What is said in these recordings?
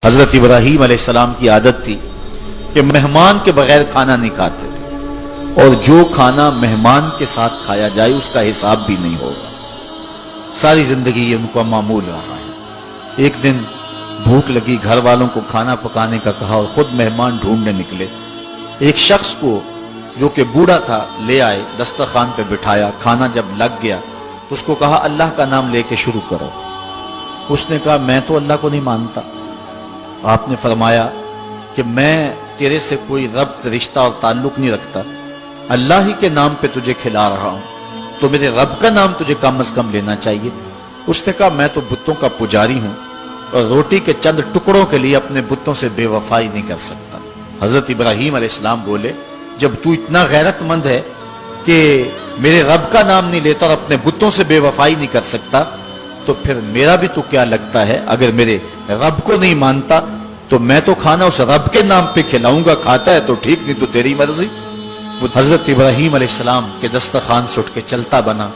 حضرت ابراہیم علیہ السلام کی عادت تھی کہ مہمان کے بغیر کھانا نہیں کھاتے تھے، اور جو کھانا مہمان کے ساتھ کھایا جائے اس کا حساب بھی نہیں ہوگا۔ ساری زندگی یہ ان کا معمول رہا ہے۔ ایک دن بھوک لگی، گھر والوں کو کھانا پکانے کا کہا اور خود مہمان ڈھونڈنے نکلے۔ ایک شخص کو جو کہ بوڑھا تھا لے آئے، دسترخوان پہ بٹھایا، کھانا جب لگ گیا تو اس کو کہا اللہ کا نام لے کے شروع کرو۔ اس نے کہا میں تو اللہ کو نہیں مانتا۔ آپ نے فرمایا کہ میں تیرے سے کوئی ربط، رشتہ اور تعلق نہیں رکھتا، اللہ ہی کے نام پہ تجھے کھلا رہا ہوں، تو میرے رب کا نام تجھے کم از کم لینا چاہیے۔ اس نے کہا میں تو بتوں کا پجاری ہوں اور روٹی کے چند ٹکڑوں کے لیے اپنے بتوں سے بے وفائی نہیں کر سکتا۔ حضرت ابراہیم علیہ السلام بولے جب تو اتنا غیرت مند ہے کہ میرے رب کا نام نہیں لیتا اور اپنے بتوں سے بے وفائی نہیں کر سکتا، تو پھر میرا بھی تو کیا لگتا ہے، اگر میرے رب کو نہیں مانتا تو میں تو کھانا اس رب کے نام پہ کھلاؤں گا، کھاتا ہے تو ٹھیک نہیں تو تیری مرضی۔ وہ حضرت ابراہیم علیہ السلام کے دسترخوان سے اٹھ کے چلتا بنا،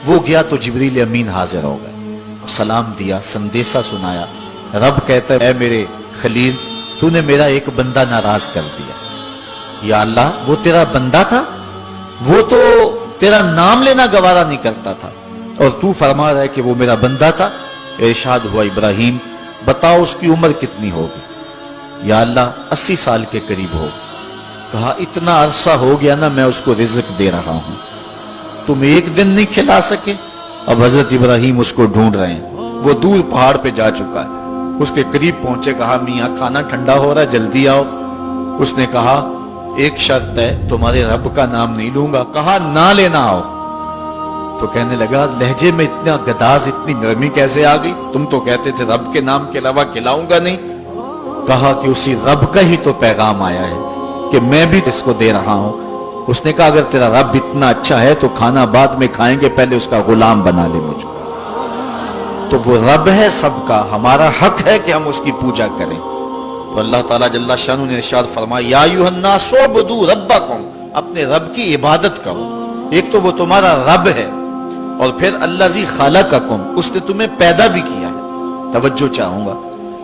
وہ گیا تو جبریل امین حاضر ہو گئے، سلام دیا، سندیسہ سنایا۔ رب کہتا ہے اے میرے خلیل، تو نے میرا ایک بندہ ناراض کر دیا۔ یا اللہ، وہ تیرا بندہ تھا، وہ تو تیرا نام لینا گوارا نہیں کرتا تھا، اور تو فرما رہا ہے کہ وہ میرا بندہ تھا۔ ارشاد ہوا ابراہیم بتاؤ اس کی عمر کتنی ہوگی؟ یا اللہ 80 سال کے قریب ہوگی۔ کہا اتنا عرصہ ہو گیا نا میں اس کو رزق دے رہا ہوں، تم ایک دن نہیں کھلا سکے؟ اب حضرت ابراہیم اس کو ڈھونڈ رہے ہیں، وہ دور پہاڑ پہ جا چکا ہے۔ اس کے قریب پہنچے، کہا میاں کھانا ٹھنڈا ہو رہا ہے جلدی آؤ۔ اس نے کہا ایک شرط ہے، تمہارے رب کا نام نہیں لوں گا۔ کہا نہ لینا آؤ۔ تو کہنے لگا لہجے میں اتنا گداز، اتنی نرمی کیسے آ گئی؟ تم تو کہتے تھے رب کے نام کے علاوہ کھلاؤں گا نہیں۔ کہا کہ اسی رب کا ہی تو پیغام آیا ہے کہ میں بھی اس کو دے رہا ہوں۔ اس نے کہا اگر تیرا رب اتنا اچھا ہے تو کھانا بعد میں کھائیں گے، پہلے اس کا غلام بنا لے مجھ کو۔ تو وہ رب ہے سب کا، ہمارا حق ہے کہ ہم اس کی پوجا کریں۔ تو اللہ تعالیٰ جل شانہ نے ارشاد فرمایا یا ایھا الناس اعبدوا ربکم، اپنے رب کی عبادت کرو۔ ایک تو وہ تمہارا رب ہے، اور پھر الذی خلقکم، اس نے تمہیں پیدا بھی کیا ہے۔ توجہ چاہوں گا،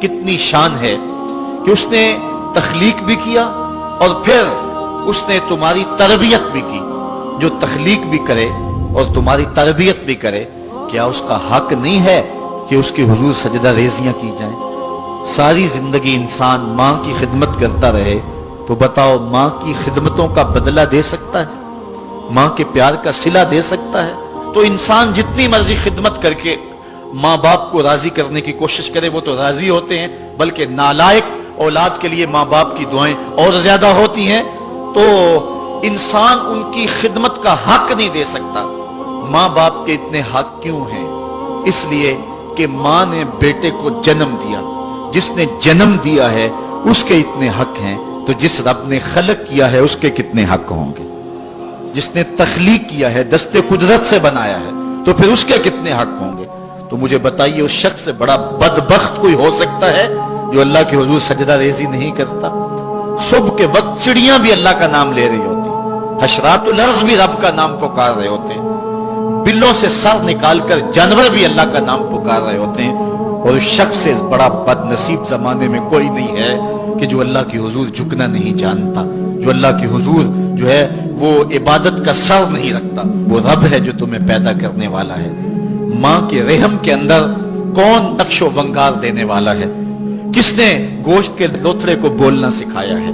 کتنی شان ہے کہ اس نے تخلیق بھی کیا اور پھر اس نے تمہاری تربیت بھی کی۔ جو تخلیق بھی کرے اور تمہاری تربیت بھی کرے، کیا اس کا حق نہیں ہے کہ اس کے حضور سجدہ ریزیاں کی جائیں؟ ساری زندگی انسان ماں کی خدمت کرتا رہے تو بتاؤ ماں کی خدمتوں کا بدلہ دے سکتا ہے؟ ماں کے پیار کا صلہ دے سکتا ہے؟ تو انسان جتنی مرضی خدمت کر کے ماں باپ کو راضی کرنے کی کوشش کرے وہ تو راضی ہوتے ہیں، بلکہ نالائق اولاد کے لیے ماں باپ کی دعائیں اور زیادہ ہوتی ہیں۔ تو انسان ان کی خدمت کا حق نہیں دے سکتا۔ ماں باپ کے اتنے حق کیوں ہیں؟ اس لیے کہ ماں نے بیٹے کو جنم دیا، جس نے جنم دیا ہے اس کے اتنے حق ہیں، تو جس رب نے خلق کیا ہے اس کے کتنے حق ہوں گے؟ جس نے تخلیق کیا ہے، دست قدرت سے بنایا ہے، تو پھر اس کے کتنے حق ہوں گے؟ تو مجھے بتائیے اس شخص سے بڑا بدبخت کوئی ہو سکتا ہے جو اللہ کے حضور سجدہ ریزی نہیں کرتا؟ صبح کے وقت چڑیاں بھی اللہ کا نام لے رہی ہوتی، حشرات الارض بھی رب کا نام پکار رہے ہوتے ہیں، بلوں سے سر نکال کر جانور بھی اللہ کا نام پکار رہے ہوتے ہیں، اور اس شخص سے بڑا بد نصیب زمانے میں کوئی نہیں ہے کہ جو اللہ کے حضور جھکنا نہیں جانتا، جو اللہ کے حضور جو ہے وہ عبادت کا سر نہیں رکھتا۔ وہ رب ہے جو تمہیں پیدا کرنے والا ہے۔ ماں کے رحم کے اندر کون نقش و ونگار دینے والا ہے؟ کس نے گوشت کے لوتھڑے کو بولنا سکھایا ہے؟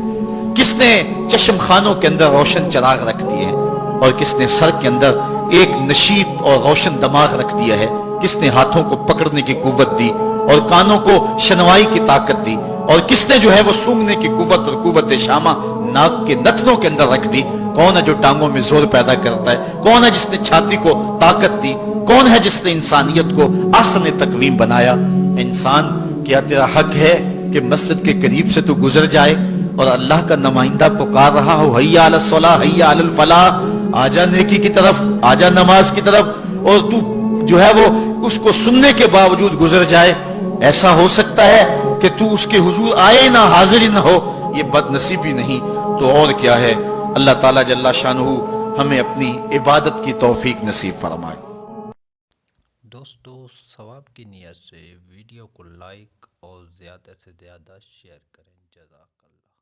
کس نے چشم خانوں کے اندر روشن چراغ رکھ دیے ہیں؟ اور کس نے سر کے اندر ایک نشیط اور روشن دماغ رکھ دیا ہے؟ کس نے ہاتھوں کو پکڑنے کی قوت دی اور کانوں کو شنوائی کی طاقت دی؟ اور کس نے جو ہے وہ سونگھنے کی قوت اور قوت شامہ ناک کے نتنوں کے اندر رکھ دی؟ کون ہے جو ٹانگوں میں زور پیدا کرتا ہے؟ کون ہے جس نے چھاتی کو طاقت دی؟ کون ہے جس نے انسانیت کو احسن تقویم بنایا؟ انسان، کیا تیرا حق ہے کہ مسجد کے قریب سے تو گزر جائے اور اللہ کا نمائندہ پکار رہا ہو حی علی الصلاۃ حی علی الفلاح، آجا نیکی کی طرف، آجا نماز کی طرف، اور تو جو ہے وہ اس کو سننے کے باوجود گزر جائے؟ ایسا ہو سکتا ہے کہ تو اس کے حضور آئے نہ، حاضر ہی نہ ہو؟ یہ بد نصیبی نہیں تو اور کیا ہے؟ اللہ تعالیٰ جل شانہ ہمیں اپنی عبادت کی توفیق نصیب فرمائے۔ دوستو ثواب کی نیت سے ویڈیو کو لائک اور زیادہ سے زیادہ شیئر کریں۔ جزاک اللہ۔